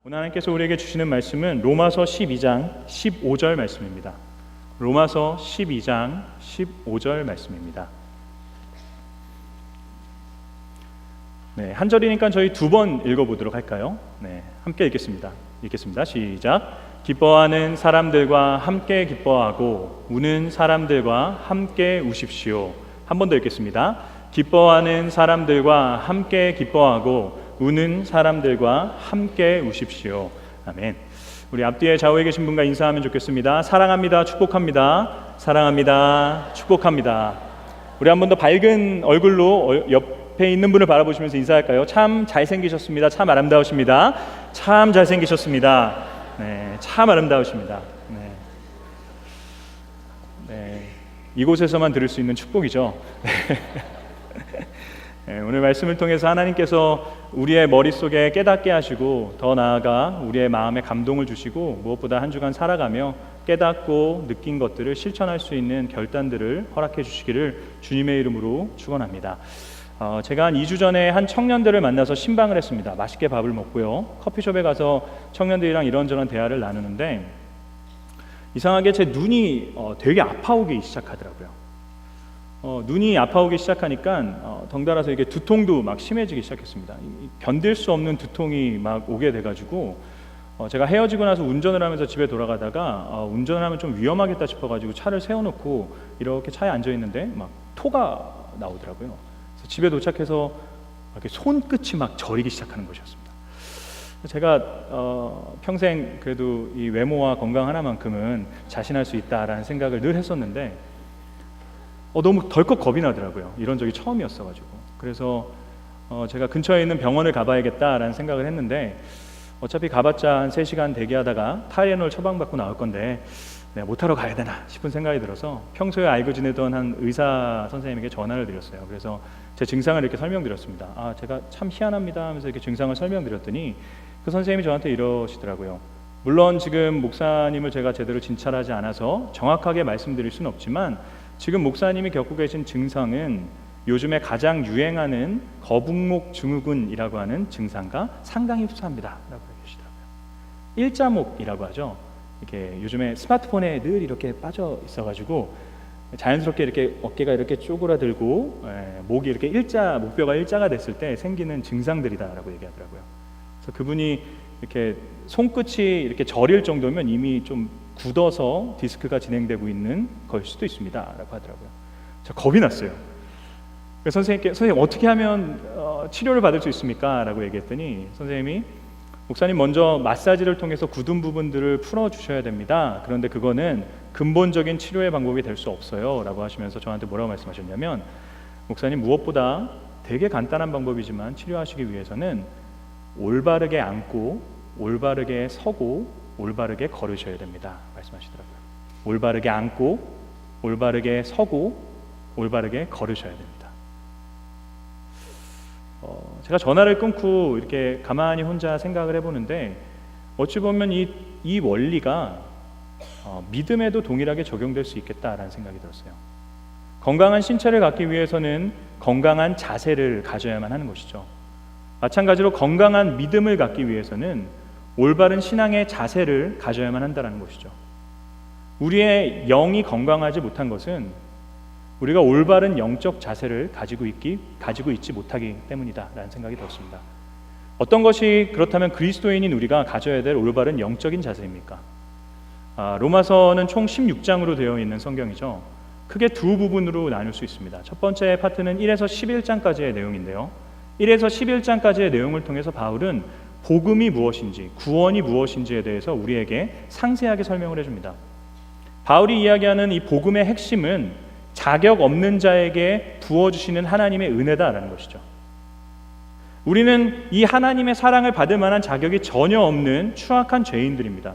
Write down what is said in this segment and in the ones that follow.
오늘 하나님께서 우리에게 주시는 말씀은 로마서 12장 15절 말씀입니다. 로마서 12장 15절 말씀입니다. 네, 한 절이니까 저희 두 번 읽어보도록 할까요? 네, 함께 읽겠습니다. 시작. 기뻐하는 사람들과 함께 기뻐하고 우는 사람들과 함께 우십시오. 한 번 더 읽겠습니다. 기뻐하는 사람들과 함께 기뻐하고 우는 사람들과 함께 우십시오. 아멘. 우리 앞뒤에 좌우에 계신 분과 인사하면 좋겠습니다. 사랑합니다. 축복합니다. 사랑합니다. 축복합니다. 우리 한 번 더 밝은 얼굴로 옆에 있는 분을 바라보시면서 인사할까요? 참 잘생기셨습니다. 참 아름다우십니다. 참 잘생기셨습니다. 네, 참 아름다우십니다. 네. 네, 이곳에서만 들을 수 있는 축복이죠. 네, 오늘 말씀을 통해서 하나님께서 우리의 머릿속에 깨닫게 하시고 더 나아가 우리의 마음에 감동을 주시고 무엇보다 한 주간 살아가며 깨닫고 느낀 것들을 실천할 수 있는 결단들을 허락해 주시기를 주님의 이름으로 축원합니다. 제가 한 2주 전에 한 청년들을 만나서 신방을 했습니다. 맛있게 밥을 먹고요. 커피숍에 가서 청년들이랑 이런저런 대화를 나누는데 이상하게 제 눈이 되게 아파오기 시작하더라고요. 눈이 아파오기 시작하니까 덩달아서 이게 두통도 막 심해지기 시작했습니다. 견딜 수 없는 두통이 막 오게 돼가지고 제가 헤어지고 나서 운전을 하면서 집에 돌아가다가 운전을 하면 좀 위험하겠다 싶어가지고 차를 세워놓고 이렇게 차에 앉아 있는데 막 토가 나오더라고요. 그래서 집에 도착해서 이렇게 손끝이 막 저리기 시작하는 것이었습니다. 제가 평생 그래도 이 외모와 건강 하나만큼은 자신할 수 있다라는 생각을 늘 했었는데 너무 덜컥 겁이 나더라고요. 이런 적이 처음이었어가지고. 그래서 제가 근처에 있는 병원을 가봐야겠다라는 생각을 했는데 어차피 가봤자 한 3시간 대기하다가 타이레놀 처방받고 나올 건데 내가 못하러 가야 되나 싶은 생각이 들어서 평소에 알고 지내던 한 의사 선생님에게 전화를 드렸어요. 그래서 제 증상을 이렇게 설명드렸습니다. 제가 참 희한합니다 하면서 이렇게 증상을 설명드렸더니 그 선생님이 저한테 이러시더라고요. 물론 지금 목사님을 제가 제대로 진찰하지 않아서 정확하게 말씀드릴 수는 없지만 지금 목사님이 겪고 계신 증상은 요즘에 가장 유행하는 거북목 증후군이라고 하는 증상과 상당히 흡사합니다 라고 얘기하시더라고요. 일자목이라고 하죠. 이렇게 요즘에 스마트폰에 늘 이렇게 빠져 있어가지고 자연스럽게 이렇게 어깨가 이렇게 쪼그라들고 목이 이렇게 목뼈가 일자가 됐을 때 생기는 증상들이다라고 얘기하더라고요. 그래서 그분이 이렇게 손끝이 이렇게 저릴 정도면 이미 좀 굳어서 디스크가 진행되고 있는 걸 수도 있습니다 라고 하더라고요. 저 겁이 났어요. 그래서 선생님 어떻게 하면 치료를 받을 수 있습니까? 라고 얘기했더니 선생님이 목사님 먼저 마사지를 통해서 굳은 부분들을 풀어주셔야 됩니다. 그런데 그거는 근본적인 치료의 방법이 될 수 없어요 라고 하시면서 저한테 뭐라고 말씀하셨냐면 목사님 무엇보다 되게 간단한 방법이지만 치료하시기 위해서는 올바르게 앉고 올바르게 서고 올바르게 걸으셔야 됩니다 말씀하시더라고요. 올바르게 앉고 올바르게 서고 올바르게 걸으셔야 됩니다. 제가 전화를 끊고 이렇게 가만히 혼자 생각을 해보는데 어찌 보면 이 원리가 믿음에도 동일하게 적용될 수 있겠다라는 생각이 들었어요. 건강한 신체를 갖기 위해서는 건강한 자세를 가져야만 하는 것이죠. 마찬가지로 건강한 믿음을 갖기 위해서는 올바른 신앙의 자세를 가져야만 한다는 것이죠. 우리의 영이 건강하지 못한 것은 우리가 올바른 영적 자세를 가지고 있지 못하기 때문이다라는 생각이 들었습니다. 어떤 것이 그렇다면 그리스도인인 우리가 가져야 될 올바른 영적인 자세입니까? 로마서는 총 16장으로 되어 있는 성경이죠. 크게 두 부분으로 나눌 수 있습니다. 첫 번째 파트는 1에서 11장까지의 내용인데요. 1에서 11장까지의 내용을 통해서 바울은 복음이 무엇인지, 구원이 무엇인지에 대해서 우리에게 상세하게 설명을 해줍니다. 바울이 이야기하는 이 복음의 핵심은 자격 없는 자에게 부어주시는 하나님의 은혜다라는 것이죠. 우리는 이 하나님의 사랑을 받을 만한 자격이 전혀 없는 추악한 죄인들입니다.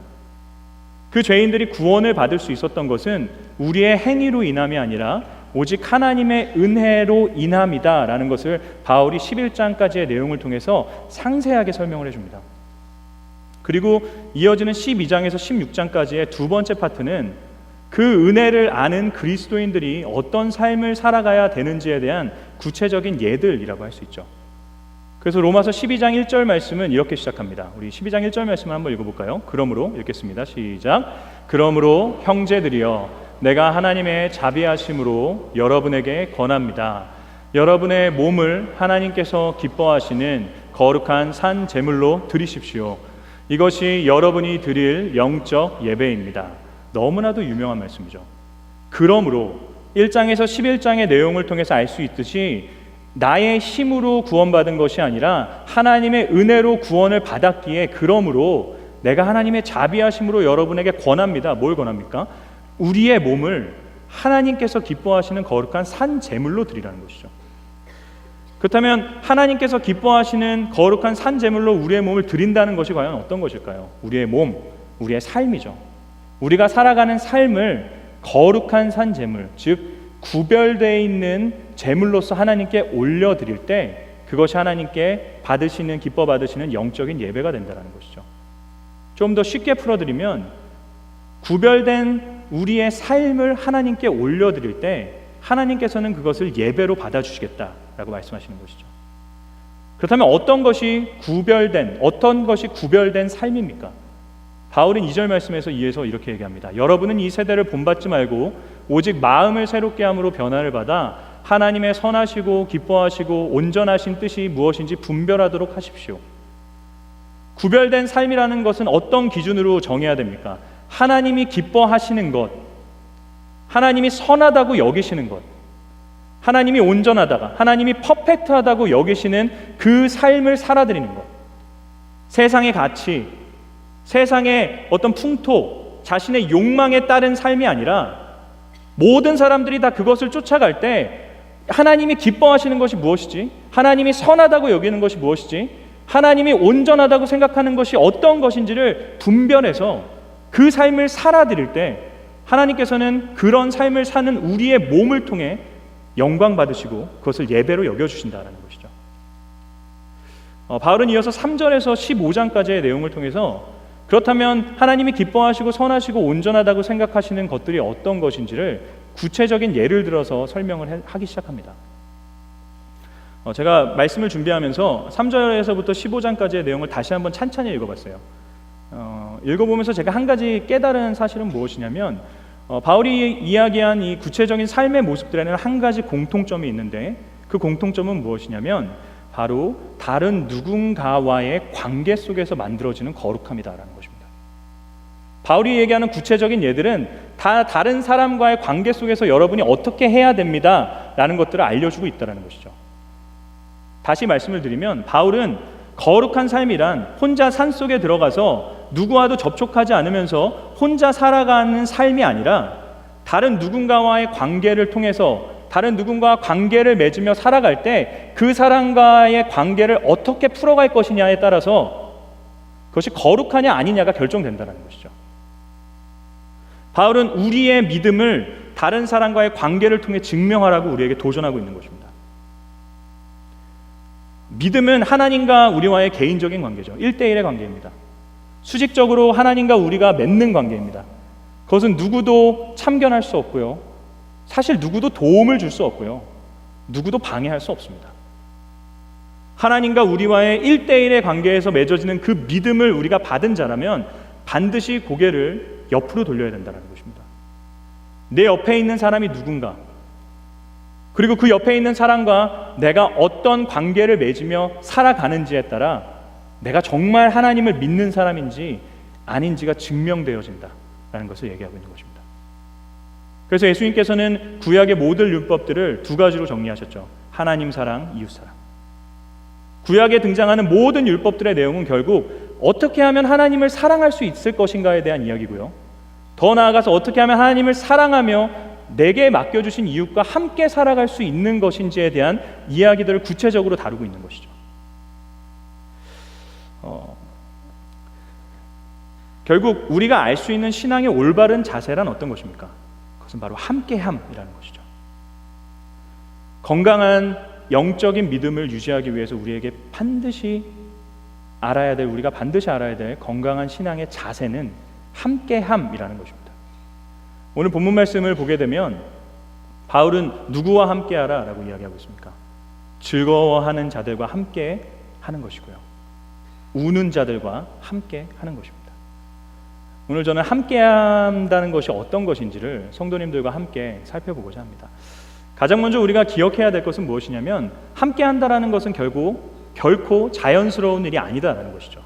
그 죄인들이 구원을 받을 수 있었던 것은 우리의 행위로 인함이 아니라 오직 하나님의 은혜로 인함이다라는 것을 바울이 11장까지의 내용을 통해서 상세하게 설명을 해줍니다. 그리고 이어지는 12장에서 16장까지의 두 번째 파트는 그 은혜를 아는 그리스도인들이 어떤 삶을 살아가야 되는지에 대한 구체적인 예들이라고 할 수 있죠. 그래서 로마서 12장 1절 말씀은 이렇게 시작합니다. 우리 12장 1절 말씀을 한번 읽어볼까요? 그러므로 읽겠습니다. 시작. 그러므로 형제들이여 내가 하나님의 자비하심으로 여러분에게 권합니다. 여러분의 몸을 하나님께서 기뻐하시는 거룩한 산 제물로 드리십시오. 이것이 여러분이 드릴 영적 예배입니다. 너무나도 유명한 말씀이죠. 그러므로 1장에서 11장의 내용을 통해서 알 수 있듯이 나의 힘으로 구원받은 것이 아니라 하나님의 은혜로 구원을 받았기에 그러므로 내가 하나님의 자비하심으로 여러분에게 권합니다. 뭘 권합니까? 우리의 몸을 하나님께서 기뻐하시는 거룩한 산 제물로 드리라는 것이죠. 그렇다면 하나님께서 기뻐하시는 거룩한 산 제물로 우리의 몸을 드린다는 것이 과연 어떤 것일까요? 우리의 몸, 우리의 삶이죠. 우리가 살아가는 삶을 거룩한 산 제물, 즉 구별되어 있는 제물로서 하나님께 올려드릴 때 그것이 하나님께 받으시는, 기뻐 받으시는 영적인 예배가 된다는 것이죠. 좀 더 쉽게 풀어드리면 구별된 우리의 삶을 하나님께 올려드릴 때 하나님께서는 그것을 예배로 받아주시겠다라고 말씀하시는 것이죠. 그렇다면 어떤 것이 구별된 삶입니까? 바울은 2절 말씀에서 이어서 이렇게 얘기합니다. 여러분은 이 세대를 본받지 말고 오직 마음을 새롭게 함으로 변화를 받아 하나님의 선하시고 기뻐하시고 온전하신 뜻이 무엇인지 분별하도록 하십시오. 구별된 삶이라는 것은 어떤 기준으로 정해야 됩니까? 하나님이 기뻐하시는 것, 하나님이 선하다고 여기시는 것, 하나님이 온전하다가, 하나님이 퍼펙트하다고 여기시는 그 삶을 살아드리는 것, 세상의 가치, 세상의 어떤 풍토, 자신의 욕망에 따른 삶이 아니라 모든 사람들이 다 그것을 쫓아갈 때 하나님이 기뻐하시는 것이 무엇이지? 하나님이 선하다고 여기는 것이 무엇이지? 하나님이 온전하다고 생각하는 것이 어떤 것인지를 분별해서 그 삶을 살아드릴 때 하나님께서는 그런 삶을 사는 우리의 몸을 통해 영광 받으시고 그것을 예배로 여겨주신다는 것이죠. 바울은 이어서 3절에서 15장까지의 내용을 통해서 그렇다면 하나님이 기뻐하시고 선하시고 온전하다고 생각하시는 것들이 어떤 것인지를 구체적인 예를 들어서 설명을 하기 시작합니다. 제가 말씀을 준비하면서 3절에서부터 15장까지의 내용을 다시 한번 찬찬히 읽어봤어요. 읽어보면서 제가 한 가지 깨달은 사실은 무엇이냐면 바울이 이야기한 이 구체적인 삶의 모습들에는 한 가지 공통점이 있는데 그 공통점은 무엇이냐면 바로 다른 누군가와의 관계 속에서 만들어지는 거룩함이다라는 것입니다. 바울이 얘기하는 구체적인 예들은 다 다른 사람과의 관계 속에서 여러분이 어떻게 해야 됩니다라는 것들을 알려주고 있다는 것이죠. 다시 말씀을 드리면 바울은 거룩한 삶이란 혼자 산속에 들어가서 누구와도 접촉하지 않으면서 혼자 살아가는 삶이 아니라 다른 누군가와의 관계를 통해서 다른 누군가와 관계를 맺으며 살아갈 때 그 사람과의 관계를 어떻게 풀어갈 것이냐에 따라서 그것이 거룩하냐 아니냐가 결정된다는 것이죠. 바울은 우리의 믿음을 다른 사람과의 관계를 통해 증명하라고 우리에게 도전하고 있는 것입니다. 믿음은 하나님과 우리와의 개인적인 관계죠. 1대1의 관계입니다. 수직적으로 하나님과 우리가 맺는 관계입니다. 그것은 누구도 참견할 수 없고요. 사실 누구도 도움을 줄 수 없고요. 누구도 방해할 수 없습니다. 하나님과 우리와의 1대1의 관계에서 맺어지는 그 믿음을 우리가 받은 자라면 반드시 고개를 옆으로 돌려야 된다는 것입니다. 내 옆에 있는 사람이 누군가, 그리고 그 옆에 있는 사람과 내가 어떤 관계를 맺으며 살아가는지에 따라 내가 정말 하나님을 믿는 사람인지 아닌지가 증명되어진다라는 것을 얘기하고 있는 것입니다. 그래서 예수님께서는 구약의 모든 율법들을 두 가지로 정리하셨죠. 하나님 사랑, 이웃 사랑. 구약에 등장하는 모든 율법들의 내용은 결국 어떻게 하면 하나님을 사랑할 수 있을 것인가에 대한 이야기고요. 더 나아가서 어떻게 하면 하나님을 사랑하며 내게 맡겨주신 이웃과 함께 살아갈 수 있는 것인지에 대한 이야기들을 구체적으로 다루고 있는 것이죠. 결국 우리가 알 수 있는 신앙의 올바른 자세란 어떤 것입니까? 그것은 바로 함께함이라는 것이죠. 건강한 영적인 믿음을 유지하기 위해서 우리가 반드시 알아야 될 건강한 신앙의 자세는 함께함이라는 것입니다. 오늘 본문 말씀을 보게 되면 바울은 누구와 함께하라 라고 이야기하고 있습니까? 즐거워하는 자들과 함께 하는 것이고요. 우는 자들과 함께 하는 것입니다. 오늘 저는 함께 한다는 것이 어떤 것인지를 성도님들과 함께 살펴보고자 합니다. 가장 먼저 우리가 기억해야 될 것은 무엇이냐면 함께 한다라는 것은 결코 자연스러운 일이 아니다라는 것이죠.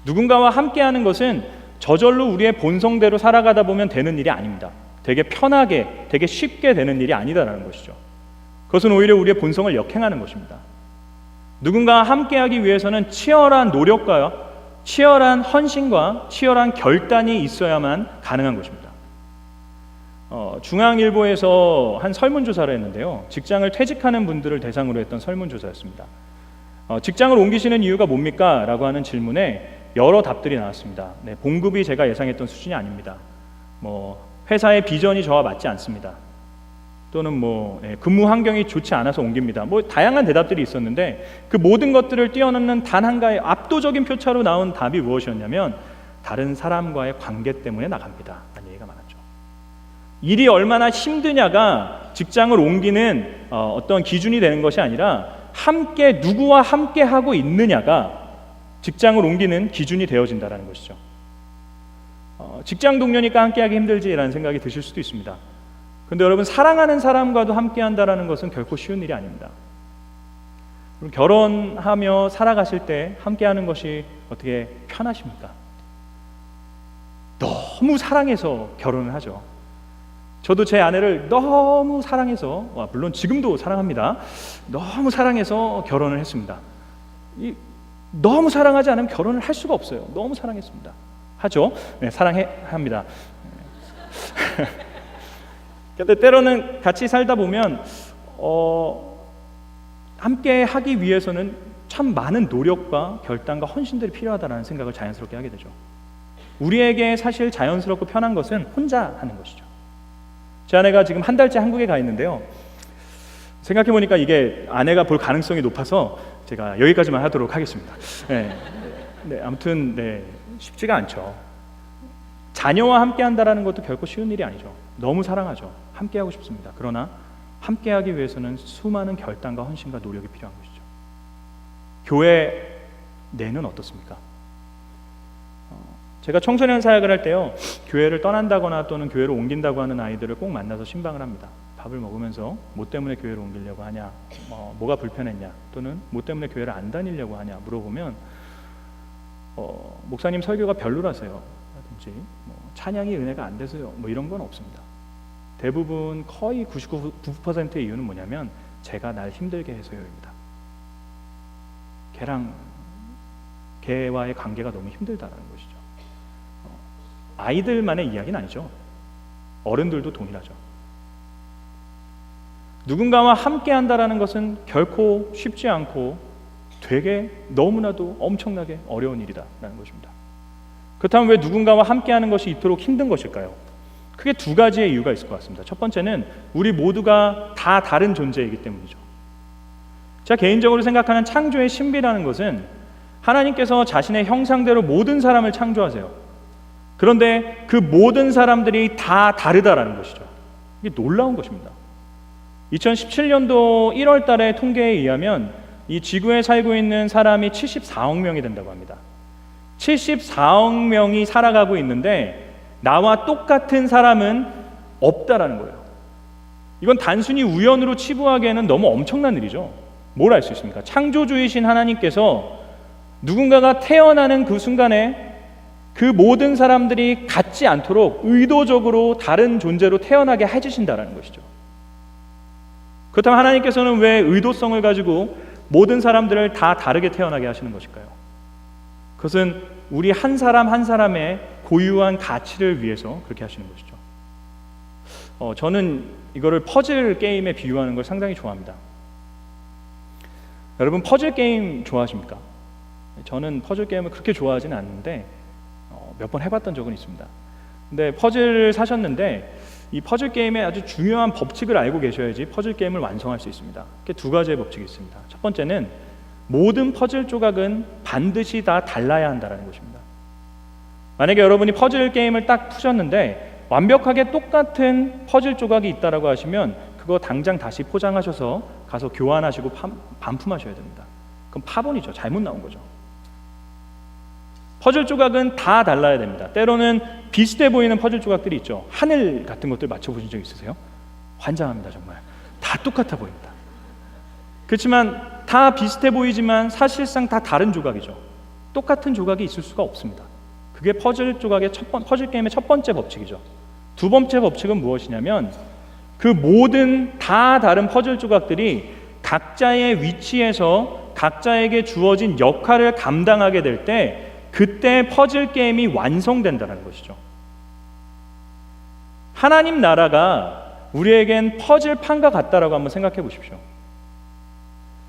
누군가와 함께 하는 것은 저절로 우리의 본성대로 살아가다 보면 되는 일이 아닙니다. 되게 편하게, 되게 쉽게 되는 일이 아니다라는 것이죠. 그것은 오히려 우리의 본성을 역행하는 것입니다. 누군가와 함께하기 위해서는 치열한 노력과 치열한 헌신과 치열한 결단이 있어야만 가능한 것입니다. 중앙일보에서 한 설문조사를 했는데요. 직장을 퇴직하는 분들을 대상으로 했던 설문조사였습니다. 직장을 옮기시는 이유가 뭡니까? 라고 하는 질문에 여러 답들이 나왔습니다. 네, 봉급이 제가 예상했던 수준이 아닙니다. 회사의 비전이 저와 맞지 않습니다. 또는 근무 환경이 좋지 않아서 옮깁니다. 다양한 대답들이 있었는데 그 모든 것들을 뛰어넘는 단 한 가지 압도적인 표차로 나온 답이 무엇이었냐면 다른 사람과의 관계 때문에 나갑니다. 라는 얘기가 많았죠. 일이 얼마나 힘드냐가 직장을 옮기는 어떤 기준이 되는 것이 아니라 누구와 함께 하고 있느냐가 직장을 옮기는 기준이 되어진다는 것이죠. 직장 동료니까 함께하기 힘들지라는 생각이 드실 수도 있습니다. 그런데 여러분, 사랑하는 사람과도 함께한다는 것은 결코 쉬운 일이 아닙니다. 결혼하며 살아가실 때 함께하는 것이 어떻게 편하십니까? 너무 사랑해서 결혼을 하죠. 저도 제 아내를 너무 사랑해서, 물론 지금도 사랑합니다. 너무 사랑해서 결혼을 했습니다. 너무 사랑하지 않으면 결혼을 할 수가 없어요. 너무 사랑했습니다. 하죠. 네, 합니다. 근데 때로는 같이 살다 보면 함께 하기 위해서는 참 많은 노력과 결단과 헌신들이 필요하다는 생각을 자연스럽게 하게 되죠. 우리에게 사실 자연스럽고 편한 것은 혼자 하는 것이죠. 제 아내가 지금 한 달째 한국에 가 있는데요. 생각해보니까 이게 아내가 볼 가능성이 높아서 제가 여기까지만 하도록 하겠습니다. 아무튼 쉽지가 않죠. 자녀와 함께 한다는 것도 결코 쉬운 일이 아니죠. 너무 사랑하죠. 함께 하고 싶습니다. 그러나 함께 하기 위해서는 수많은 결단과 헌신과 노력이 필요한 것이죠. 교회 내는 어떻습니까? 제가 청소년 사역을 할 때요, 교회를 떠난다거나 또는 교회를 옮긴다고 하는 아이들을 꼭 만나서 신방을 합니다. 밥을 먹으면서 뭐 때문에 교회를 옮기려고 하냐, 뭐가 불편했냐, 또는 뭐 때문에 교회를 안 다니려고 하냐 물어보면 목사님 설교가 별로라서요, 라든지 찬양이 은혜가 안 돼서요, 이런 건 없습니다. 대부분 거의 99%의 이유는 뭐냐면 제가 날 힘들게 해서요입니다. 걔와의 관계가 너무 힘들다라는 것이죠. 아이들만의 이야기는 아니죠. 어른들도 동일하죠. 누군가와 함께 한다라는 것은 결코 쉽지 않고 되게 너무나도 엄청나게 어려운 일이다라는 것입니다. 그렇다면 왜 누군가와 함께 하는 것이 이토록 힘든 것일까요? 크게 두 가지의 이유가 있을 것 같습니다. 첫 번째는 우리 모두가 다 다른 존재이기 때문이죠. 제가 개인적으로 생각하는 창조의 신비라는 것은 하나님께서 자신의 형상대로 모든 사람을 창조하세요. 그런데 그 모든 사람들이 다 다르다라는 것이죠. 이게 놀라운 것입니다. 2017년도 1월 달의 통계에 의하면 이 지구에 살고 있는 사람이 74억 명이 된다고 합니다. 74억 명이 살아가고 있는데 나와 똑같은 사람은 없다라는 거예요. 이건 단순히 우연으로 치부하기에는 너무 엄청난 일이죠. 뭘 알 수 있습니까? 창조주이신 하나님께서 누군가가 태어나는 그 순간에 그 모든 사람들이 같지 않도록 의도적으로 다른 존재로 태어나게 해주신다는 것이죠. 그렇다면 하나님께서는 왜 의도성을 가지고 모든 사람들을 다 다르게 태어나게 하시는 것일까요? 그것은 우리 한 사람 한 사람의 고유한 가치를 위해서 그렇게 하시는 것이죠. 저는 이거를 퍼즐 게임에 비유하는 걸 상당히 좋아합니다. 여러분, 퍼즐 게임 좋아하십니까? 저는 퍼즐 게임을 그렇게 좋아하지는 않는데 몇 번 해봤던 적은 있습니다. 근데 퍼즐을 사셨는데 이 퍼즐 게임의 아주 중요한 법칙을 알고 계셔야지 퍼즐 게임을 완성할 수 있습니다. 두 가지의 법칙이 있습니다. 첫 번째는 모든 퍼즐 조각은 반드시 다 달라야 한다는 것입니다. 만약에 여러분이 퍼즐 게임을 딱 푸셨는데 완벽하게 똑같은 퍼즐 조각이 있다라고 하시면 그거 당장 다시 포장하셔서 가서 교환하시고 반품하셔야 됩니다. 그럼 파본이죠. 잘못 나온 거죠. 퍼즐 조각은 다 달라야 됩니다. 때로는 비슷해 보이는 퍼즐 조각들이 있죠. 하늘 같은 것들 맞춰보신 적 있으세요? 환장합니다. 정말 다 똑같아 보입니다. 그렇지만 다 비슷해 보이지만 사실상 다 다른 조각이죠. 똑같은 조각이 있을 수가 없습니다. 그게 퍼즐 조각의 퍼즐 게임의 첫 번째 법칙이죠. 두 번째 법칙은 무엇이냐면 그 모든 다 다른 퍼즐 조각들이 각자의 위치에서 각자에게 주어진 역할을 감당하게 될 때 그때 퍼즐 게임이 완성된다는 것이죠. 하나님 나라가 우리에겐 퍼즐판과 같다라고 한번 생각해 보십시오.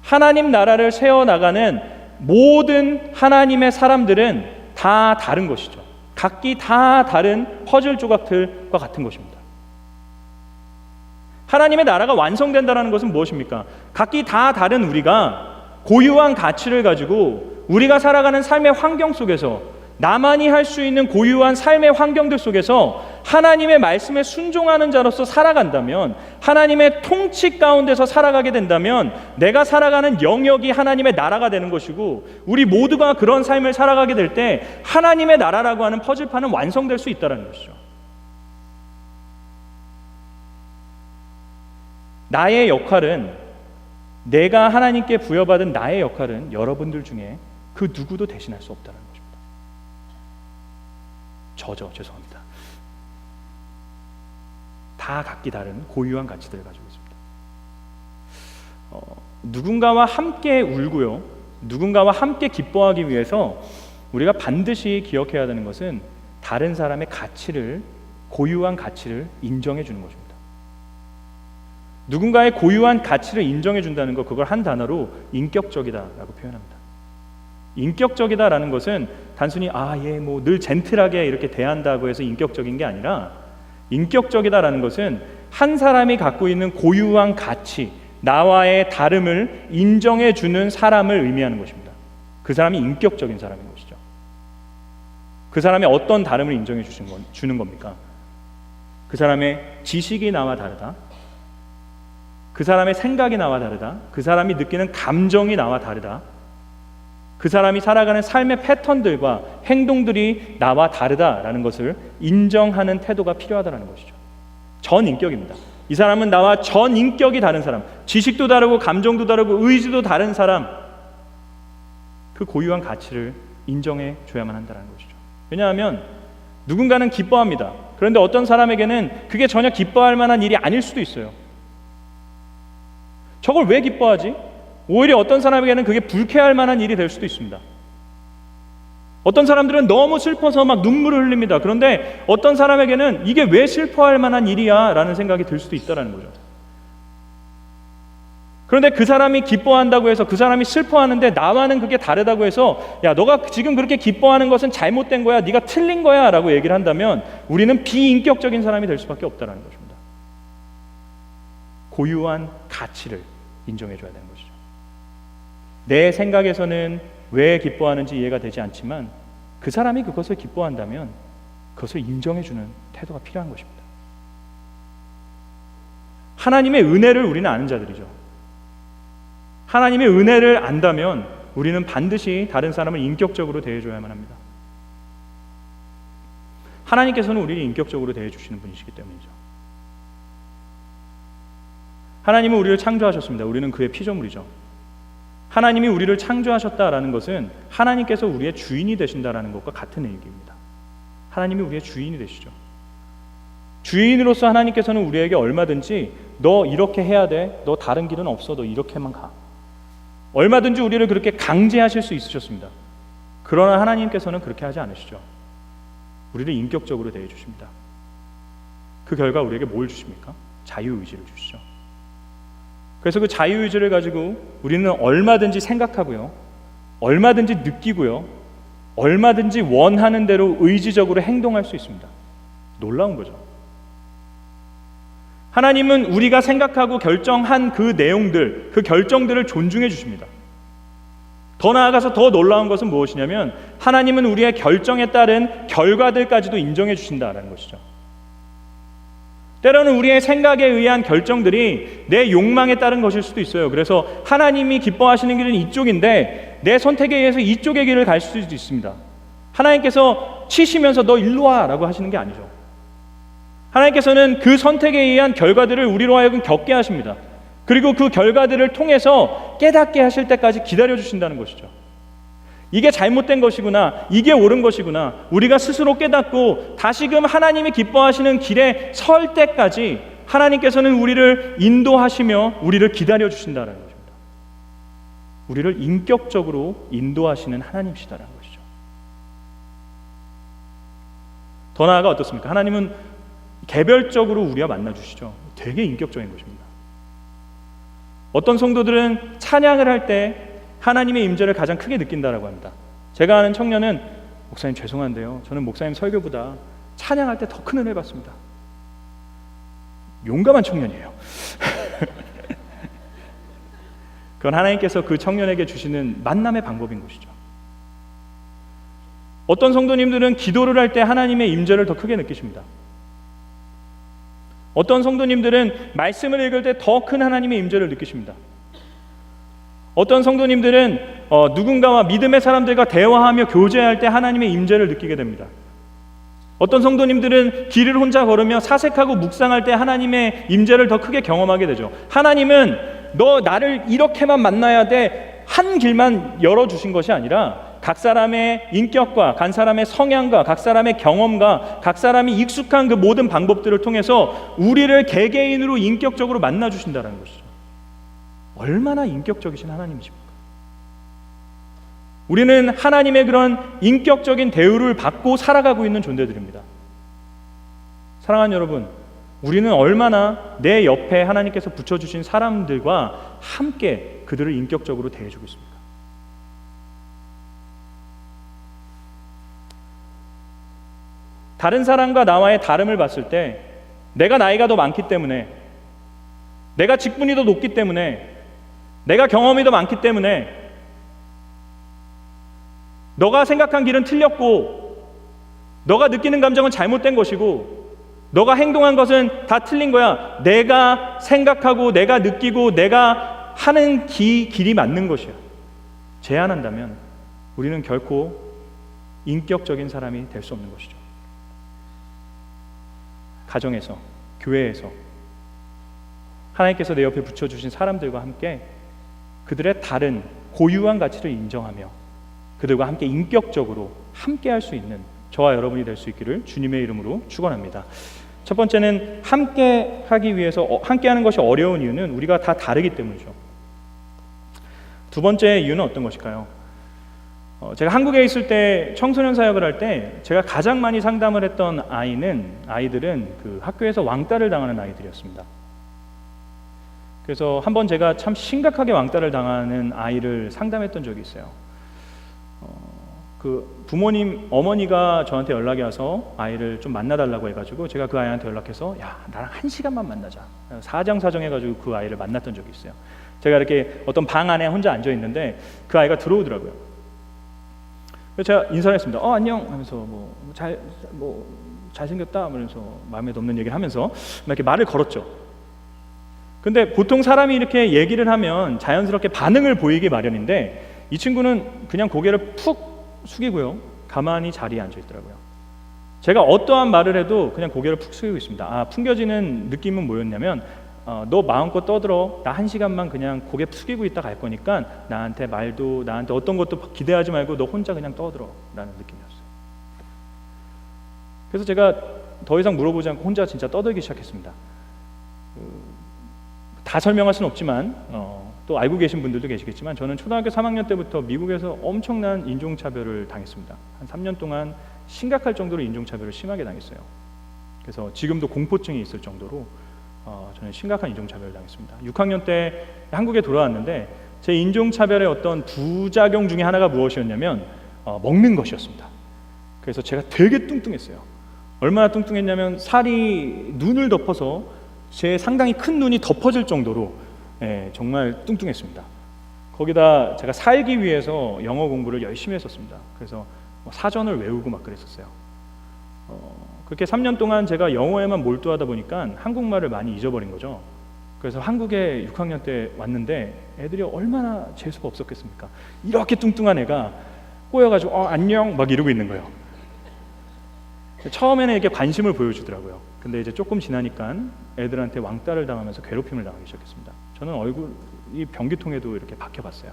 하나님 나라를 세워나가는 모든 하나님의 사람들은 다 다른 것이죠. 각기 다 다른 퍼즐 조각들과 같은 것입니다. 하나님의 나라가 완성된다는 것은 무엇입니까? 각기 다 다른 우리가 고유한 가치를 가지고 우리가 살아가는 삶의 환경 속에서 나만이 할 수 있는 고유한 삶의 환경들 속에서 하나님의 말씀에 순종하는 자로서 살아간다면, 하나님의 통치 가운데서 살아가게 된다면 내가 살아가는 영역이 하나님의 나라가 되는 것이고, 우리 모두가 그런 삶을 살아가게 될 때 하나님의 나라라고 하는 퍼즐판은 완성될 수 있다는 것이죠. 나의 역할은, 내가 하나님께 부여받은 나의 역할은 여러분들 중에 그 누구도 대신할 수 없다는 것입니다. 죄송합니다. 다 각기 다른 고유한 가치들을 가지고 있습니다. 누군가와 함께 울고요, 누군가와 함께 기뻐하기 위해서 우리가 반드시 기억해야 되는 것은 다른 사람의 가치를, 고유한 가치를 인정해 주는 것입니다. 누군가의 고유한 가치를 인정해 준다는 것, 그걸 한 단어로 인격적이다라고 표현합니다. 인격적이다라는 것은 단순히 늘 젠틀하게 이렇게 대한다고 해서 인격적인 게 아니라, 인격적이다라는 것은 한 사람이 갖고 있는 고유한 가치, 나와의 다름을 인정해 주는 사람을 의미하는 것입니다. 그 사람이 인격적인 사람인 것이죠. 그 사람의 어떤 다름을 인정해 주는 겁니까? 그 사람의 지식이 나와 다르다, 그 사람의 생각이 나와 다르다, 그 사람이 느끼는 감정이 나와 다르다, 그 사람이 살아가는 삶의 패턴들과 행동들이 나와 다르다라는 것을 인정하는 태도가 필요하다는 것이죠. 전인격입니다. 이 사람은 나와 전인격이 다른 사람, 지식도 다르고 감정도 다르고 의지도 다른 사람, 그 고유한 가치를 인정해 줘야만 한다는 것이죠. 왜냐하면 누군가는 기뻐합니다. 그런데 어떤 사람에게는 그게 전혀 기뻐할 만한 일이 아닐 수도 있어요. 저걸 왜 기뻐하지? 오히려 어떤 사람에게는 그게 불쾌할 만한 일이 될 수도 있습니다. 어떤 사람들은 너무 슬퍼서 막 눈물을 흘립니다. 그런데 어떤 사람에게는 이게 왜 슬퍼할 만한 일이야? 라는 생각이 들 수도 있다는 거죠. 그런데 그 사람이 기뻐한다고 해서, 그 사람이 슬퍼하는데 나와는 그게 다르다고 해서, 야, 너가 지금 그렇게 기뻐하는 것은 잘못된 거야, 네가 틀린 거야 라고 얘기를 한다면 우리는 비인격적인 사람이 될 수밖에 없다는 것입니다. 고유한 가치를 인정해 줘야 되는 것이죠. 내 생각에서는 왜 기뻐하는지 이해가 되지 않지만 그 사람이 그것을 기뻐한다면 그것을 인정해 주는 태도가 필요한 것입니다. 하나님의 은혜를 우리는 아는 자들이죠. 하나님의 은혜를 안다면 우리는 반드시 다른 사람을 인격적으로 대해줘야만 합니다. 하나님께서는 우리를 인격적으로 대해주시는 분이시기 때문이죠. 하나님은 우리를 창조하셨습니다. 우리는 그의 피조물이죠. 하나님이 우리를 창조하셨다라는 것은 하나님께서 우리의 주인이 되신다라는 것과 같은 얘기입니다. 하나님이 우리의 주인이 되시죠. 주인으로서 하나님께서는 우리에게 얼마든지 너 이렇게 해야 돼, 너 다른 길은 없어, 너 이렇게만 가, 얼마든지 우리를 그렇게 강제하실 수 있으셨습니다. 그러나 하나님께서는 그렇게 하지 않으시죠. 우리를 인격적으로 대해주십니다. 그 결과 우리에게 뭘 주십니까? 자유의지를 주시죠. 그래서 그 자유의지를 가지고 우리는 얼마든지 생각하고요, 얼마든지 느끼고요, 얼마든지 원하는 대로 의지적으로 행동할 수 있습니다. 놀라운 거죠. 하나님은 우리가 생각하고 결정한 그 내용들, 그 결정들을 존중해 주십니다. 더 나아가서 더 놀라운 것은 무엇이냐면 하나님은 우리의 결정에 따른 결과들까지도 인정해 주신다는 것이죠. 때로는 우리의 생각에 의한 결정들이 내 욕망에 따른 것일 수도 있어요. 그래서 하나님이 기뻐하시는 길은 이쪽인데 내 선택에 의해서 이쪽의 길을 갈 수도 있습니다. 하나님께서 치시면서 너 일로 와 라고 하시는 게 아니죠. 하나님께서는 그 선택에 의한 결과들을 우리로 하여금 겪게 하십니다. 그리고 그 결과들을 통해서 깨닫게 하실 때까지 기다려 주신다는 것이죠. 이게 잘못된 것이구나, 이게 옳은 것이구나, 우리가 스스로 깨닫고 다시금 하나님이 기뻐하시는 길에 설 때까지 하나님께서는 우리를 인도하시며 우리를 기다려 주신다는 것입니다. 우리를 인격적으로 인도하시는 하나님이시다는 것이죠. 더 나아가 어떻습니까? 하나님은 개별적으로 우리와 만나주시죠. 되게 인격적인 것입니다. 어떤 성도들은 찬양을 할 때 하나님의 임재를 가장 크게 느낀다라고 합니다. 제가 아는 청년은 목사님 죄송한데요, 저는 목사님 설교보다 찬양할 때 더 큰 은혜를 받습니다. 용감한 청년이에요. 그건 하나님께서 그 청년에게 주시는 만남의 방법인 것이죠. 어떤 성도님들은 기도를 할 때 하나님의 임재를 더 크게 느끼십니다. 어떤 성도님들은 말씀을 읽을 때 더 큰 하나님의 임재를 느끼십니다. 어떤 성도님들은 누군가와 믿음의 사람들과 대화하며 교제할 때 하나님의 임재를 느끼게 됩니다. 어떤 성도님들은 길을 혼자 걸으며 사색하고 묵상할 때 하나님의 임재를 더 크게 경험하게 되죠. 하나님은 너 나를 이렇게만 만나야 돼 한 길만 열어주신 것이 아니라 각 사람의 인격과 각 사람의 성향과 각 사람의 경험과 각 사람이 익숙한 그 모든 방법들을 통해서 우리를 개개인으로 인격적으로 만나주신다는 것이죠. 얼마나 인격적이신 하나님이십니까? 우리는 하나님의 그런 인격적인 대우를 받고 살아가고 있는 존재들입니다. 사랑하는 여러분, 우리는 얼마나 내 옆에 하나님께서 붙여주신 사람들과 함께 그들을 인격적으로 대해주고 있습니까? 다른 사람과 나와의 다름을 봤을 때 내가 나이가 더 많기 때문에, 내가 직분이 더 높기 때문에, 내가 경험이 더 많기 때문에 너가 생각한 길은 틀렸고 너가 느끼는 감정은 잘못된 것이고 너가 행동한 것은 다 틀린 거야. 내가 생각하고 내가 느끼고 내가 하는 길이 맞는 것이야. 제안한다면 우리는 결코 인격적인 사람이 될 수 없는 것이죠. 가정에서, 교회에서 하나님께서 내 옆에 붙여주신 사람들과 함께 그들의 다른 고유한 가치를 인정하며 그들과 함께 인격적으로 함께 할 수 있는 저와 여러분이 될 수 있기를 주님의 이름으로 축원합니다. 첫 번째는 함께 하기 위해서 함께 하는 것이 어려운 이유는 우리가 다 다르기 때문이죠. 두 번째 이유는 어떤 것일까요? 제가 한국에 있을 때 청소년 사역을 할 때 제가 가장 많이 상담을 했던 아이들은 그 학교에서 왕따를 당하는 아이들이었습니다. 그래서 한번 제가 참 심각하게 왕따를 당하는 아이를 상담했던 적이 있어요. 그 부모님, 어머니가 저한테 연락이 와서 아이를 좀 만나달라고 해가지고 제가 그 아이한테 연락해서 야, 나랑 1시간만 만나자. 사정사정해가지고 그 아이를 만났던 적이 있어요. 제가 이렇게 어떤 방 안에 혼자 앉아 있는데 그 아이가 들어오더라고요. 그래서 제가 인사를 했습니다. 안녕 하면서 잘생겼다 하면서 마음에 없는 얘기를 하면서 이렇게 말을 걸었죠. 근데 보통 사람이 이렇게 얘기를 하면 자연스럽게 반응을 보이기 마련인데 이 친구는 그냥 고개를 푹 숙이고요, 가만히 자리에 앉아 있더라고요. 제가 어떠한 말을 해도 그냥 고개를 푹 숙이고 있습니다. 풍겨지는 느낌은 뭐였냐면 너 마음껏 떠들어. 나 1시간만 그냥 고개 숙이고 있다 갈 거니까 나한테 어떤 것도 기대하지 말고 너 혼자 그냥 떠들어 라는 느낌이었어요. 그래서 제가 더 이상 물어보지 않고 혼자 진짜 떠들기 시작했습니다. 다 설명할 수는 없지만 또 알고 계신 분들도 계시겠지만 저는 초등학교 3학년 때부터 미국에서 엄청난 인종차별을 당했습니다. 한 3년 동안 심각할 정도로 인종차별을 심하게 당했어요. 그래서 지금도 공포증이 있을 정도로 저는 심각한 인종차별을 당했습니다. 6학년 때 한국에 돌아왔는데 제 인종차별의 어떤 부작용 중에 하나가 무엇이었냐면 먹는 것이었습니다. 그래서 제가 되게 뚱뚱했어요. 얼마나 뚱뚱했냐면 살이 눈을 덮어서 제 상당히 큰 눈이 덮어질 정도로 정말 뚱뚱했습니다. 거기다 제가 살기 위해서 영어 공부를 열심히 했었습니다. 그래서 사전을 외우고 막 그랬었어요. 그렇게 3년 동안 제가 영어에만 몰두하다 보니까 한국말을 많이 잊어버린 거죠. 그래서 한국에 6학년 때 왔는데 애들이 얼마나 재수가 없었겠습니까? 이렇게 뚱뚱한 애가 꼬여가지고 안녕 막 이러고 있는 거예요. 처음에는 이렇게 관심을 보여주더라고요. 근데 이제 조금 지나니까 애들한테 왕따를 당하면서 괴롭힘을 당하기 시작했습니다. 저는 얼굴이 변기통에도 이렇게 박혀봤어요.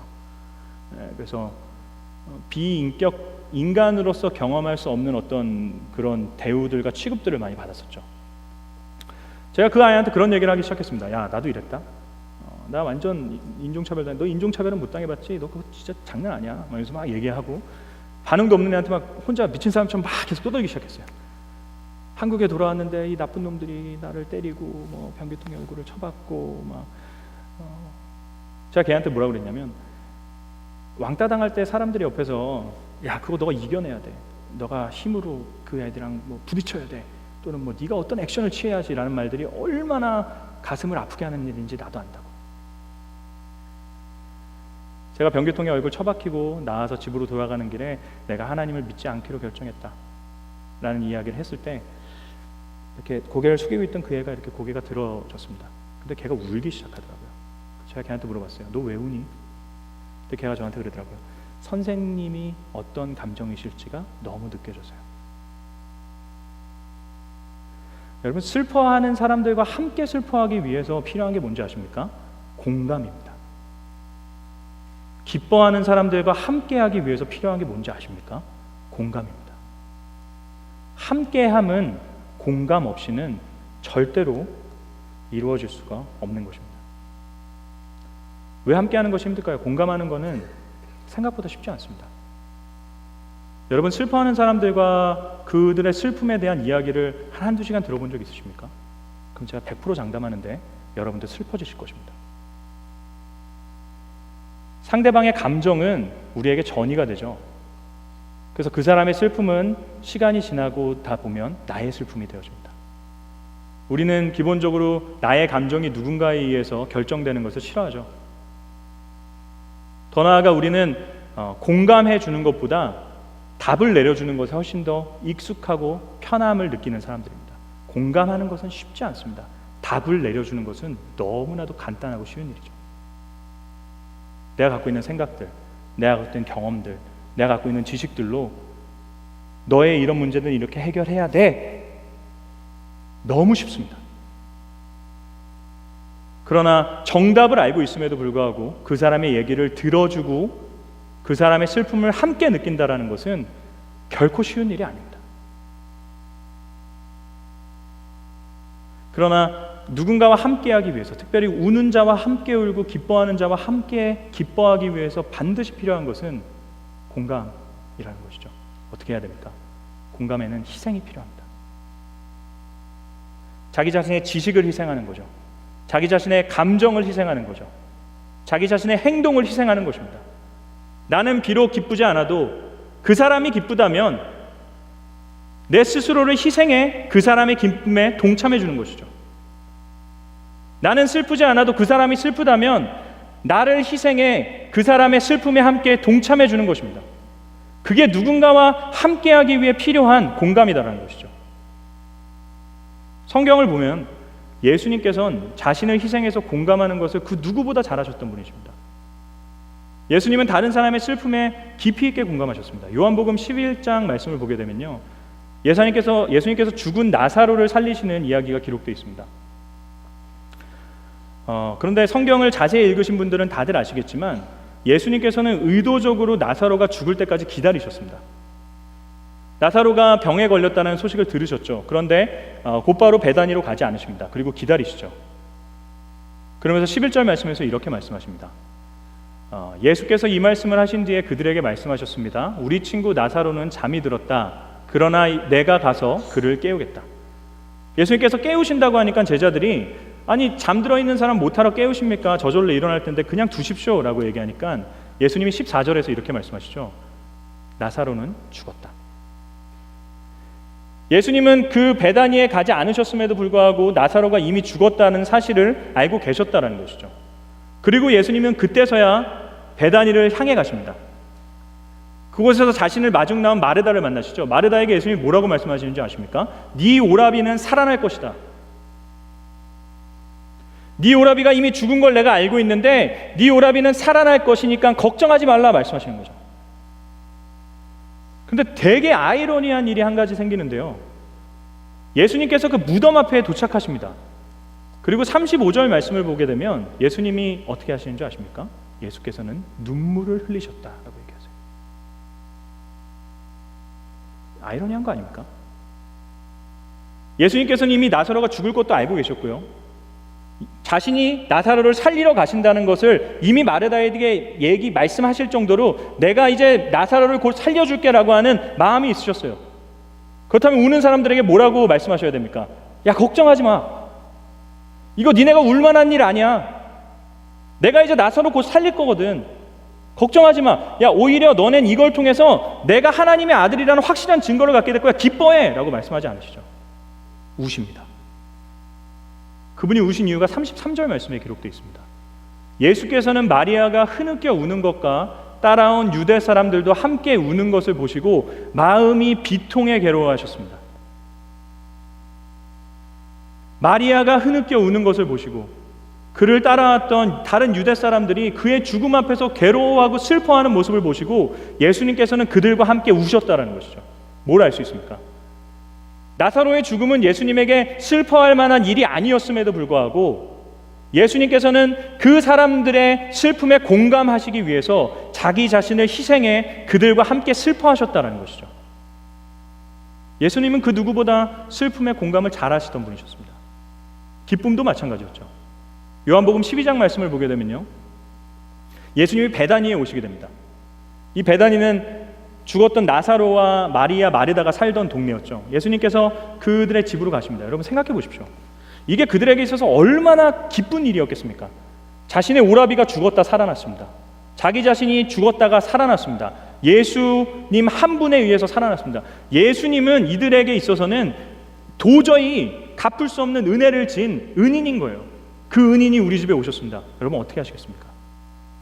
그래서 비인격 인간으로서 경험할 수 없는 어떤 그런 대우들과 취급들을 많이 받았었죠. 제가 그 아이한테 그런 얘기를 하기 시작했습니다. 야, 나도 이랬다. 나 완전 인종차별 당해. 너 인종차별은 못 당해봤지? 너 그거 진짜 장난 아니야. 막 이러면서 막 얘기하고 반응도 없는 애한테 막 혼자 미친 사람처럼 막 계속 떠들기 시작했어요. 한국에 돌아왔는데 이 나쁜 놈들이 나를 때리고 뭐 변기통에 얼굴을 쳐박고 막 제가 걔한테 뭐라고 그랬냐면 왕따 당할 때 사람들이 옆에서 야, 그거 너가 이겨내야 돼. 너가 힘으로 그 애들이랑 뭐 부딪혀야 돼. 또는 뭐 네가 어떤 액션을 취해야지라는 말들이 얼마나 가슴을 아프게 하는 일인지 나도 안다고. 제가 변기통에 얼굴 처박히고 나와서 집으로 돌아가는 길에 내가 하나님을 믿지 않기로 결정했다 라는 이야기를 했을 때 이렇게 고개를 숙이고 있던 그 애가 이렇게 고개가 들어졌습니다. 근데 걔가 울기 시작하더라고요. 제가 걔한테 물어봤어요. 너 왜 우니? 근데 걔가 저한테 그러더라고요. 선생님이 어떤 감정이실지가 너무 느껴져서요. 여러분, 슬퍼하는 사람들과 함께 슬퍼하기 위해서 필요한 게 뭔지 아십니까? 공감입니다. 기뻐하는 사람들과 함께하기 위해서 필요한 게 뭔지 아십니까? 공감입니다. 함께함은 공감 없이는 절대로 이루어질 수가 없는 것입니다. 왜 함께하는 것이 힘들까요? 공감하는 것은 생각보다 쉽지 않습니다. 여러분, 슬퍼하는 사람들과 그들의 슬픔에 대한 이야기를 한두 시간 들어본 적 있으십니까? 그럼 제가 100% 장담하는데 여러분들 슬퍼지실 것입니다. 상대방의 감정은 우리에게 전이가 되죠. 그래서 그 사람의 슬픔은 시간이 지나고 다 보면 나의 슬픔이 되어집니다. 우리는 기본적으로 나의 감정이 누군가에 의해서 결정되는 것을 싫어하죠. 더 나아가 우리는 공감해 주는 것보다 답을 내려주는 것에 훨씬 더 익숙하고 편함을 느끼는 사람들입니다. 공감하는 것은 쉽지 않습니다. 답을 내려주는 것은 너무나도 간단하고 쉬운 일이죠. 내가 갖고 있는 생각들, 내가 갖고 있는 경험들, 내가 갖고 있는 지식들로 너의 이런 문제는 이렇게 해결해야 돼. 너무 쉽습니다. 그러나 정답을 알고 있음에도 불구하고 그 사람의 얘기를 들어주고 그 사람의 슬픔을 함께 느낀다라는 것은 결코 쉬운 일이 아닙니다. 그러나 누군가와 함께하기 위해서, 특별히 우는 자와 함께 울고 기뻐하는 자와 함께 기뻐하기 위해서 반드시 필요한 것은 공감이라는 것이죠. 어떻게 해야 됩니까? 공감에는 희생이 필요합니다. 자기 자신의 지식을 희생하는 거죠. 자기 자신의 감정을 희생하는 거죠. 자기 자신의 행동을 희생하는 것입니다. 나는 비록 기쁘지 않아도 그 사람이 기쁘다면 내 스스로를 희생해 그 사람의 기쁨에 동참해 주는 것이죠. 나는 슬프지 않아도 그 사람이 슬프다면 나를 희생해 그 사람의 슬픔에 함께 동참해 주는 것입니다. 그게 누군가와 함께하기 위해 필요한 공감이다라는 것이죠. 성경을 보면 예수님께서는 자신을 희생해서 공감하는 것을 그 누구보다 잘하셨던 분이십니다. 예수님은 다른 사람의 슬픔에 깊이 있게 공감하셨습니다. 요한복음 11장 말씀을 보게 되면요, 예수님께서 죽은 나사로를 살리시는 이야기가 기록되어 있습니다. 그런데 성경을 자세히 읽으신 분들은 다들 아시겠지만 예수님께서는 의도적으로 나사로가 죽을 때까지 기다리셨습니다. 나사로가 병에 걸렸다는 소식을 들으셨죠. 그런데 곧바로 베다니로 가지 않으십니다. 그리고 기다리시죠. 그러면서 11절 말씀에서 이렇게 말씀하십니다. 예수께서 이 말씀을 하신 뒤에 그들에게 말씀하셨습니다. 우리 친구 나사로는 잠이 들었다. 그러나 내가 가서 그를 깨우겠다. 예수님께서 깨우신다고 하니까 제자들이 아니, 잠들어 있는 사람 못하러 깨우십니까? 저절로 일어날 텐데 그냥 두십시오 라고 얘기하니까 예수님이 14절에서 이렇게 말씀하시죠. 나사로는 죽었다. 예수님은 그 베다니에 가지 않으셨음에도 불구하고 나사로가 이미 죽었다는 사실을 알고 계셨다는 것이죠. 그리고 예수님은 그때서야 베다니를 향해 가십니다. 그곳에서 자신을 마중 나온 마르다를 만나시죠. 마르다에게 예수님이 뭐라고 말씀하시는지 아십니까? 네 오라비는 살아날 것이다. 네 오라비가 이미 죽은 걸 내가 알고 있는데 네 오라비는 살아날 것이니까 걱정하지 말라 말씀하시는 거죠. 근데 되게 아이러니한 일이 한 가지 생기는데요. 예수님께서 그 무덤 앞에 도착하십니다. 그리고 35절 말씀을 보게 되면 예수님이 어떻게 하시는 줄 아십니까? 예수께서는 눈물을 흘리셨다라고 얘기하세요. 아이러니한 거 아닙니까? 예수님께서는 이미 나사로가 죽을 것도 알고 계셨고요. 자신이 나사로를 살리러 가신다는 것을 이미 마르다에게 말씀하실 정도로 내가 이제 나사로를 곧 살려줄게라고 하는 마음이 있으셨어요. 그렇다면 우는 사람들에게 뭐라고 말씀하셔야 됩니까? 야, 걱정하지 마. 이거 니네가 울만한 일 아니야. 내가 이제 나사로 곧 살릴 거거든. 걱정하지 마. 야, 오히려 너넨 이걸 통해서 내가 하나님의 아들이라는 확실한 증거를 갖게 될 거야. 기뻐해 라고 말씀하지 않으시죠. 우십니다. 그분이 우신 이유가 33절 말씀에 기록되어 있습니다. 예수께서는 마리아가 흐느껴 우는 것과 따라온 유대 사람들도 함께 우는 것을 보시고 마음이 비통해 괴로워하셨습니다. 마리아가 흐느껴 우는 것을 보시고 그를 따라왔던 다른 유대 사람들이 그의 죽음 앞에서 괴로워하고 슬퍼하는 모습을 보시고 예수님께서는 그들과 함께 우셨다는 것이죠. 뭘 알 수 있습니까? 나사로의 죽음은 예수님에게 슬퍼할 만한 일이 아니었음에도 불구하고 예수님께서는 그 사람들의 슬픔에 공감하시기 위해서 자기 자신을 희생해 그들과 함께 슬퍼하셨다는 것이죠. 예수님은 그 누구보다 슬픔에 공감을 잘 하시던 분이셨습니다. 기쁨도 마찬가지였죠. 요한복음 12장 말씀을 보게 되면요, 예수님이 베다니에 오시게 됩니다. 이 베다니는 죽었던 나사로와 마리아, 마르다가 살던 동네였죠. 예수님께서 그들의 집으로 가십니다. 여러분 생각해 보십시오. 이게 그들에게 있어서 얼마나 기쁜 일이었겠습니까? 자신의 오라비가 죽었다 살아났습니다. 자기 자신이 죽었다가 살아났습니다. 예수님 한 분에 의해서 살아났습니다. 예수님은 이들에게 있어서는 도저히 갚을 수 없는 은혜를 진 은인인 거예요. 그 은인이 우리 집에 오셨습니다. 여러분 어떻게 하시겠습니까?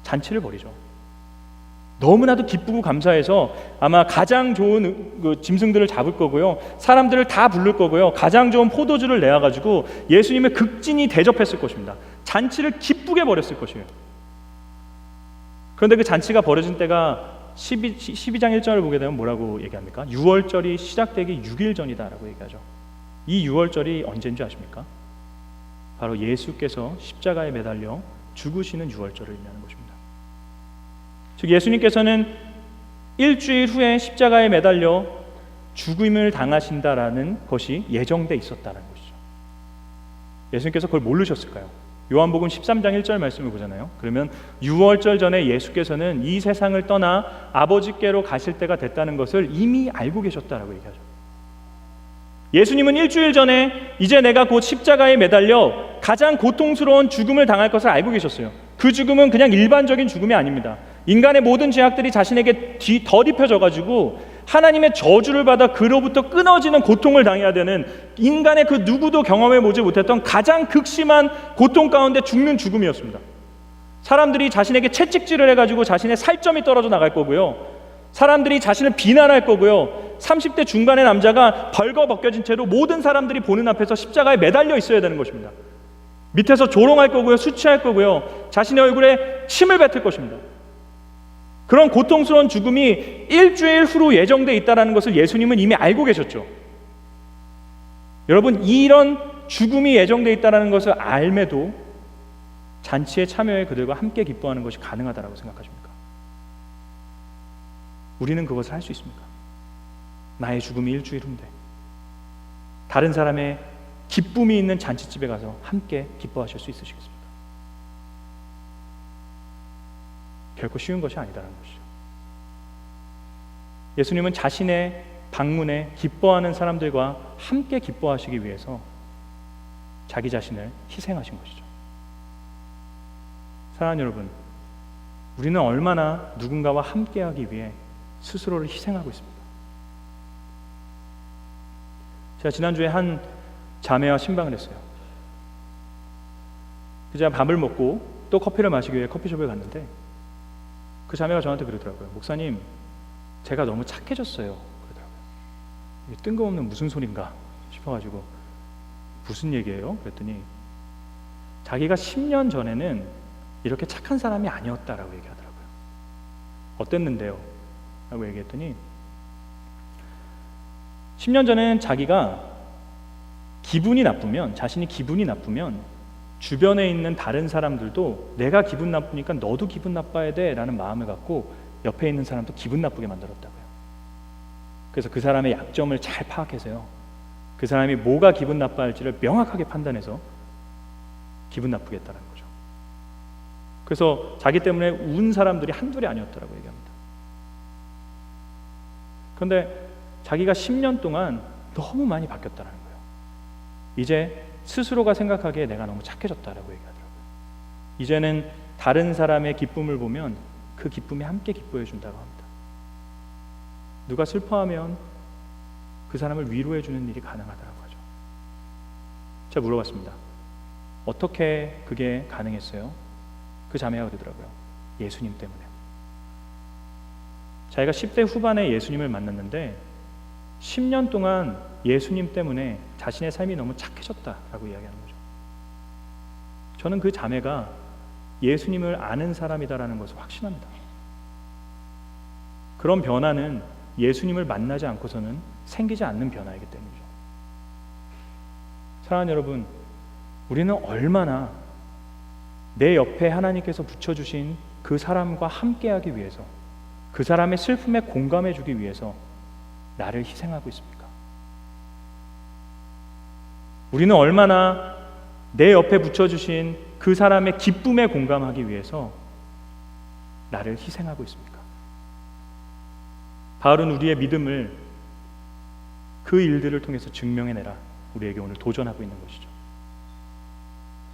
잔치를 벌이죠. 너무나도 기쁘고 감사해서 아마 가장 좋은 짐승들을 잡을 거고요, 사람들을 다 부를 거고요, 가장 좋은 포도주를 내어가지고 예수님의 극진히 대접했을 것입니다. 잔치를 기쁘게 벌였을 것이에요. 그런데 그 잔치가 벌어진 때가 12장 1절을 보게 되면 뭐라고 얘기합니까? 6월절이 시작되기 6일 전이다라고 얘기하죠. 이 6월절이 언제인지 아십니까? 바로 예수께서 십자가에 매달려 죽으시는 6월절을 의미하는 것입니다. 즉 예수님께서는 일주일 후에 십자가에 매달려 죽음을 당하신다라는 것이 예정돼 있었다는 것이죠. 예수님께서 그걸 모르셨을까요? 요한복음 13장 1절 말씀을 보잖아요. 그러면 6월절 전에 예수께서는 이 세상을 떠나 아버지께로 가실 때가 됐다는 것을 이미 알고 계셨다라고 얘기하죠. 예수님은 일주일 전에 이제 내가 곧 십자가에 매달려 가장 고통스러운 죽음을 당할 것을 알고 계셨어요. 그 죽음은 그냥 일반적인 죽음이 아닙니다. 인간의 모든 죄악들이 자신에게 덧입혀져가지고 하나님의 저주를 받아 그로부터 끊어지는 고통을 당해야 되는, 인간의 그 누구도 경험해보지 못했던 가장 극심한 고통 가운데 죽는 죽음이었습니다. 사람들이 자신에게 채찍질을 해가지고 자신의 살점이 떨어져 나갈 거고요, 사람들이 자신을 비난할 거고요, 30대 중반의 남자가 벌거벗겨진 채로 모든 사람들이 보는 앞에서 십자가에 매달려 있어야 되는 것입니다. 밑에서 조롱할 거고요, 수치할 거고요, 자신의 얼굴에 침을 뱉을 것입니다. 그런 고통스러운 죽음이 일주일 후로 예정되어 있다는 것을 예수님은 이미 알고 계셨죠. 여러분, 이런 죽음이 예정되어 있다는 것을 알매도 잔치에 참여해 그들과 함께 기뻐하는 것이 가능하다고 생각하십니까? 우리는 그것을 할 수 있습니까? 나의 죽음이 일주일 후인데 다른 사람의 기쁨이 있는 잔치집에 가서 함께 기뻐하실 수 있으시겠습니까? 결코 쉬운 것이 아니다라는 것이죠. 예수님은 자신의 방문에 기뻐하는 사람들과 함께 기뻐하시기 위해서 자기 자신을 희생하신 것이죠. 사랑하는 여러분, 우리는 얼마나 누군가와 함께하기 위해 스스로를 희생하고 있습니다. 제가 지난주에 한 자매와 신방을 했어요. 제가 밥을 먹고 또 커피를 마시기 위해 커피숍에 갔는데 그 자매가 저한테 그러더라고요. 목사님, 제가 너무 착해졌어요. 그러더라고요. 이게 뜬금없는 무슨 소린가 싶어가지고 무슨 얘기예요? 그랬더니 자기가 10년 전에는 이렇게 착한 사람이 아니었다라고 얘기하더라고요. 어땠는데요? 라고 얘기했더니 10년 전에는 자기가 자신이 기분이 나쁘면 주변에 있는 다른 사람들도 내가 기분 나쁘니까 너도 기분 나빠야 돼 라는 마음을 갖고 옆에 있는 사람도 기분 나쁘게 만들었다고요. 그래서 그 사람의 약점을 잘 파악해서요, 그 사람이 뭐가 기분 나빠할지를 명확하게 판단해서 기분 나쁘게 했다는 거죠. 그래서 자기 때문에 운 사람들이 한둘이 아니었다라고 얘기합니다. 그런데 자기가 10년 동안 너무 많이 바뀌었다는 거예요. 이제 스스로가 생각하기에 내가 너무 착해졌다라고 얘기하더라고요. 이제는 다른 사람의 기쁨을 보면 그 기쁨에 함께 기뻐해 준다고 합니다. 누가 슬퍼하면 그 사람을 위로해 주는 일이 가능하다고 하죠. 제가 물어봤습니다. 어떻게 그게 가능했어요? 그 자매가 그러더라고요. 예수님 때문에. 자기가 10대 후반에 예수님을 만났는데 10년 동안 예수님 때문에 자신의 삶이 너무 착해졌다라고 이야기하는 거죠. 저는 그 자매가 예수님을 아는 사람이다라는 것을 확신합니다. 그런 변화는 예수님을 만나지 않고서는 생기지 않는 변화이기 때문이죠. 사랑하는 여러분, 우리는 얼마나 내 옆에 하나님께서 붙여주신 그 사람과 함께하기 위해서, 그 사람의 슬픔에 공감해주기 위해서 나를 희생하고 있습니까? 우리는 얼마나 내 옆에 붙여주신 그 사람의 기쁨에 공감하기 위해서 나를 희생하고 있습니까? 바울은 우리의 믿음을 그 일들을 통해서 증명해내라 우리에게 오늘 도전하고 있는 것이죠.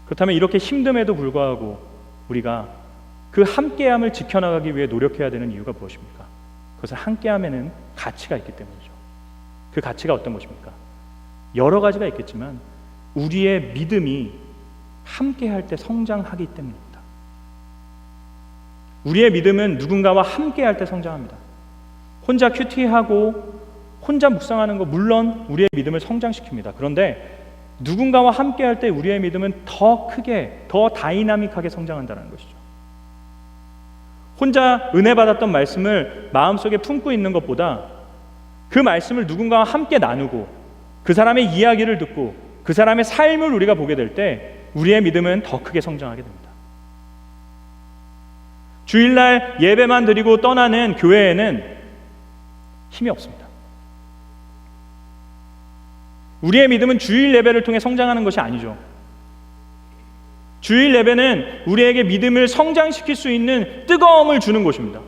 그렇다면 이렇게 힘듦에도 불구하고 우리가 그 함께함을 지켜나가기 위해 노력해야 되는 이유가 무엇입니까? 그것은 함께함에는 가치가 있기 때문이죠. 그 가치가 어떤 것입니까? 여러 가지가 있겠지만 우리의 믿음이 함께할 때 성장하기 때문입니다. 우리의 믿음은 누군가와 함께할 때 성장합니다. 혼자 큐티하고 혼자 묵상하는 거 물론 우리의 믿음을 성장시킵니다. 그런데 누군가와 함께할 때 우리의 믿음은 더 크게, 더 다이나믹하게 성장한다는 것이죠. 혼자 은혜 받았던 말씀을 마음속에 품고 있는 것보다 그 말씀을 누군가와 함께 나누고 그 사람의 이야기를 듣고 그 사람의 삶을 우리가 보게 될 때 우리의 믿음은 더 크게 성장하게 됩니다. 주일날 예배만 드리고 떠나는 교회에는 힘이 없습니다. 우리의 믿음은 주일 예배를 통해 성장하는 것이 아니죠. 주일 예배는 우리에게 믿음을 성장시킬 수 있는 뜨거움을 주는 곳입니다.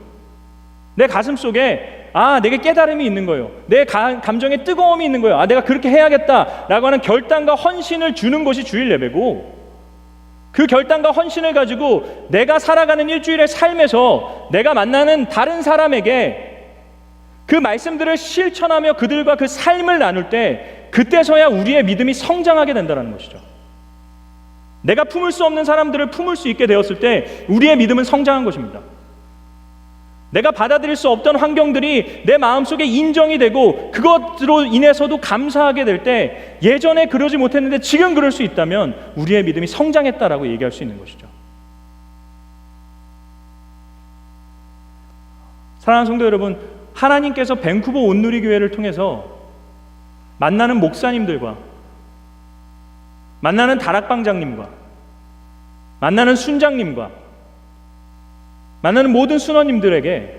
내 가슴 속에 내게 깨달음이 있는 거예요. 내 감정에 뜨거움이 있는 거예요. 내가 그렇게 해야겠다라고 하는 결단과 헌신을 주는 것이 주일 예배고, 그 결단과 헌신을 가지고 내가 살아가는 일주일의 삶에서 내가 만나는 다른 사람에게 그 말씀들을 실천하며 그들과 그 삶을 나눌 때 그때서야 우리의 믿음이 성장하게 된다는 것이죠. 내가 품을 수 없는 사람들을 품을 수 있게 되었을 때 우리의 믿음은 성장한 것입니다. 내가 받아들일 수 없던 환경들이 내 마음속에 인정이 되고 그것으로 인해서도 감사하게 될 때 예전에 그러지 못했는데 지금 그럴 수 있다면 우리의 믿음이 성장했다라고 얘기할 수 있는 것이죠. 사랑하는 성도 여러분, 하나님께서 밴쿠버 온누리교회를 통해서 만나는 목사님들과 만나는 다락방장님과 만나는 순장님과 만나는 모든 순원님들을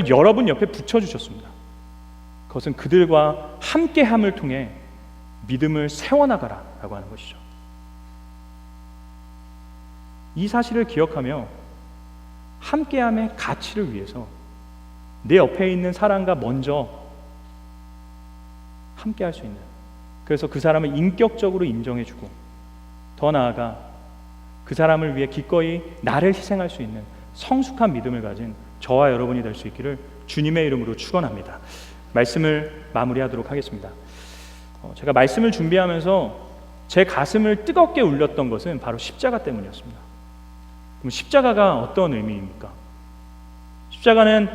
여러분 옆에 붙여주셨습니다. 그것은 그들과 함께함을 통해 믿음을 세워나가라 라고 하는 것이죠. 이 사실을 기억하며 함께함의 가치를 위해서 내 옆에 있는 사람과 먼저 함께할 수 있는, 그래서 그 사람을 인격적으로 인정해주고 더 나아가 그 사람을 위해 기꺼이 나를 희생할 수 있는 성숙한 믿음을 가진 저와 여러분이 될 수 있기를 주님의 이름으로 축원합니다. 말씀을 마무리하도록 하겠습니다. 제가 말씀을 준비하면서 제 가슴을 뜨겁게 울렸던 것은 바로 십자가 때문이었습니다. 그럼 십자가가 어떤 의미입니까? 십자가는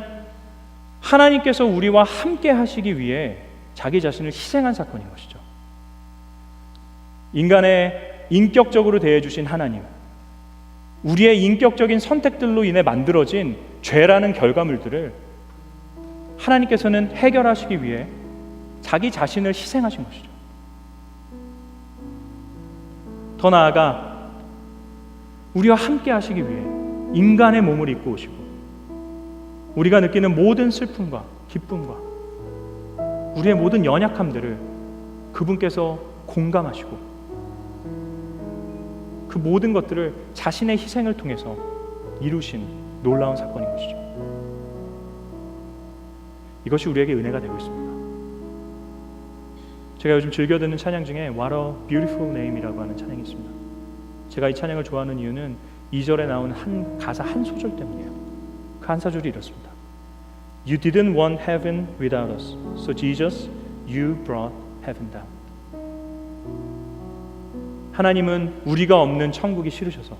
하나님께서 우리와 함께 하시기 위해 자기 자신을 희생한 사건인 것이죠. 인간의 인격적으로 대해주신 하나님, 우리의 인격적인 선택들로 인해 만들어진 죄라는 결과물들을 하나님께서는 해결하시기 위해 자기 자신을 희생하신 것이죠. 더 나아가 우리와 함께 하시기 위해 인간의 몸을 입고 오시고 우리가 느끼는 모든 슬픔과 기쁨과 우리의 모든 연약함들을 그분께서 공감하시고 그 모든 것들을 자신의 희생을 통해서 이루신 놀라운 사건인 것이죠. 이것이 우리에게 은혜가 되고 있습니다. 제가 요즘 즐겨 듣는 찬양 중에 What a Beautiful Name이라고 하는 찬양이 있습니다. 제가 이 찬양을 좋아하는 이유는 2절에 나온 한 가사 한 소절 때문이에요. 그 한 사절이 이렇습니다. You didn't want heaven without us, so Jesus, you brought heaven down. 하나님은 우리가 없는 천국이 싫으셔서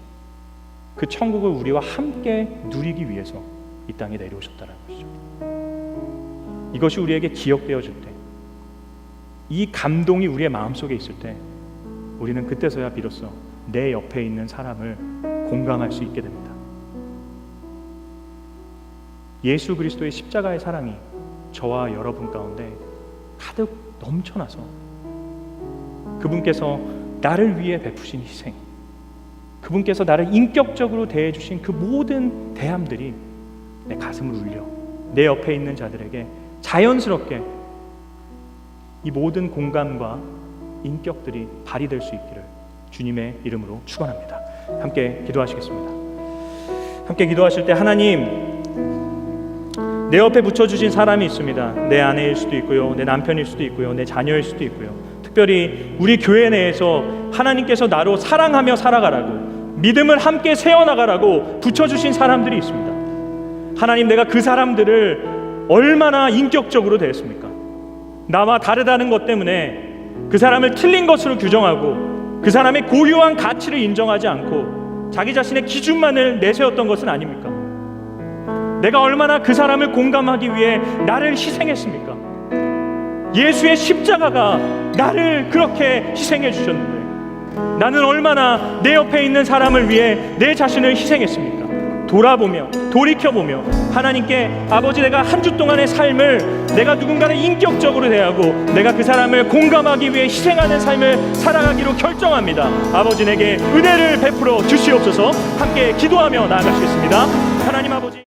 그 천국을 우리와 함께 누리기 위해서 이 땅에 내려오셨다는 것이죠. 이것이 우리에게 기억되어질 때, 이 감동이 우리의 마음속에 있을 때 우리는 그때서야 비로소 내 옆에 있는 사람을 공감할 수 있게 됩니다. 예수 그리스도의 십자가의 사랑이 저와 여러분 가운데 가득 넘쳐나서 그분께서 나를 위해 베푸신 희생, 그분께서 나를 인격적으로 대해주신 그 모든 대함들이 내 가슴을 울려 내 옆에 있는 자들에게 자연스럽게 이 모든 공감과 인격들이 발휘될 수 있기를 주님의 이름으로 축원합니다. 함께 기도하시겠습니다. 함께 기도하실 때 하나님, 내 옆에 붙여주신 사람이 있습니다. 내 아내일 수도 있고요, 내 남편일 수도 있고요, 내 자녀일 수도 있고요. 특별히 우리 교회 내에서 하나님께서 나로 사랑하며 살아가라고, 믿음을 함께 세워나가라고 붙여주신 사람들이 있습니다. 하나님, 내가 그 사람들을 얼마나 인격적으로 대했습니까? 나와 다르다는 것 때문에 그 사람을 틀린 것으로 규정하고 그 사람의 고유한 가치를 인정하지 않고 자기 자신의 기준만을 내세웠던 것은 아닙니까? 내가 얼마나 그 사람을 공감하기 위해 나를 희생했습니까? 예수의 십자가가 나를 그렇게 희생해 주셨는데 나는 얼마나 내 옆에 있는 사람을 위해 내 자신을 희생했습니까? 돌아보며 돌이켜보며 하나님께 아버지, 내가 한 주 동안의 삶을 내가 누군가를 인격적으로 대하고 내가 그 사람을 공감하기 위해 희생하는 삶을 살아가기로 결정합니다. 아버지, 내게 은혜를 베풀어 주시옵소서. 함께 기도하며 나아가시겠습니다. 하나님 아버지,